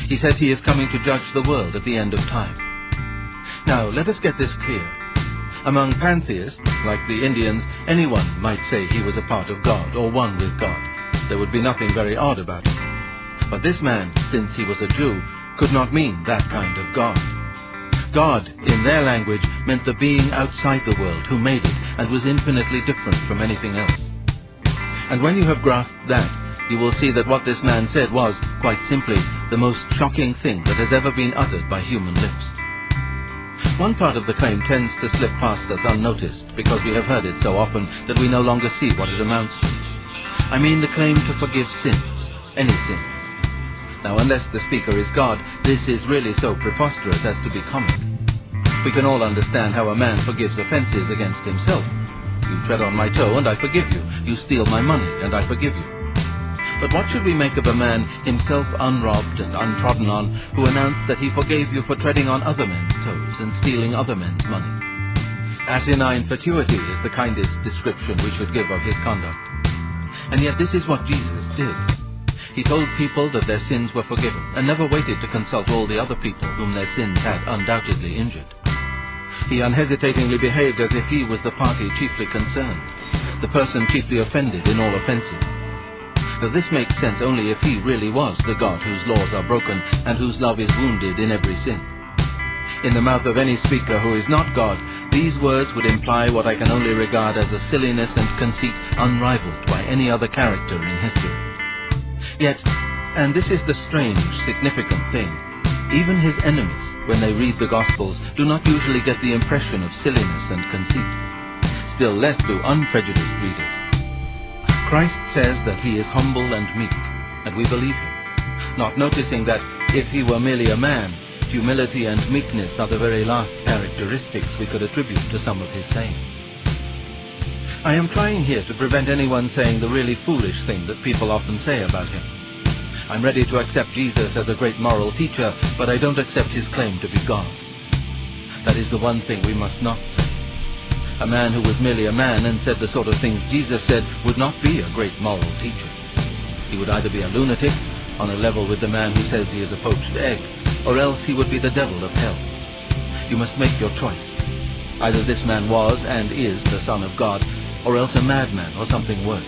He says he is coming to judge the world at the end of time. Now, let us get this clear. Among pantheists, like the Indians, anyone might say he was a part of God or one with God. There would be nothing very odd about it. But this man, since he was a Jew, could not mean that kind of God. God, in their language, meant the being outside the world who made it and was infinitely different from anything else. And when you have grasped that, you will see that what this man said was, quite simply, the most shocking thing that has ever been uttered by human lips. One part of the claim tends to slip past us unnoticed because we have heard it so often that we no longer see what it amounts to. I mean the claim to forgive sins, any sins. Now, unless the speaker is God, this is really so preposterous as to be comic. We can all understand how a man forgives offenses against himself. You tread on my toe and I forgive you. You steal my money and I forgive you. But what should we make of a man, himself unrobbed and untrodden on, who announced that he forgave you for treading on other men's toes and stealing other men's money? Asinine fatuity is the kindest description we should give of his conduct. And yet this is what Jesus did. He told people that their sins were forgiven, and never waited to consult all the other people whom their sins had undoubtedly injured. He unhesitatingly behaved as if he was the party chiefly concerned, the person chiefly offended in all offenses. Now this makes sense only if he really was the God whose laws are broken and whose love is wounded in every sin. In the mouth of any speaker who is not God, these words would imply what I can only regard as a silliness and conceit unrivaled by any other character in history. Yet, and this is the strange, significant thing, even his enemies, when they read the Gospels, do not usually get the impression of silliness and conceit. Still less do unprejudiced readers. Christ says that he is humble and meek, and we believe him, not noticing that if he were merely a man, humility and meekness are the very last characteristics we could attribute to some of his sayings. I am trying here to prevent anyone saying the really foolish thing that people often say about him. I'm ready to accept Jesus as a great moral teacher, but I don't accept his claim to be God. That is the one thing we must not say. A man who was merely a man and said the sort of things Jesus said would not be a great moral teacher. He would either be a lunatic, on a level with the man who says he is a poached egg, or else he would be the devil of hell. You must make your choice. Either this man was and is the Son of God, or else a madman or something worse.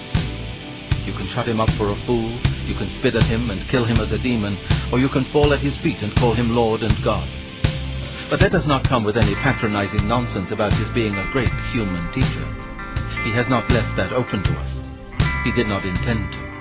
You can shut him up for a fool, you can spit at him and kill him as a demon, or you can fall at his feet and call him Lord and God. But that does not come with any patronizing nonsense about his being a great human teacher. He has not left that open to us. He did not intend to.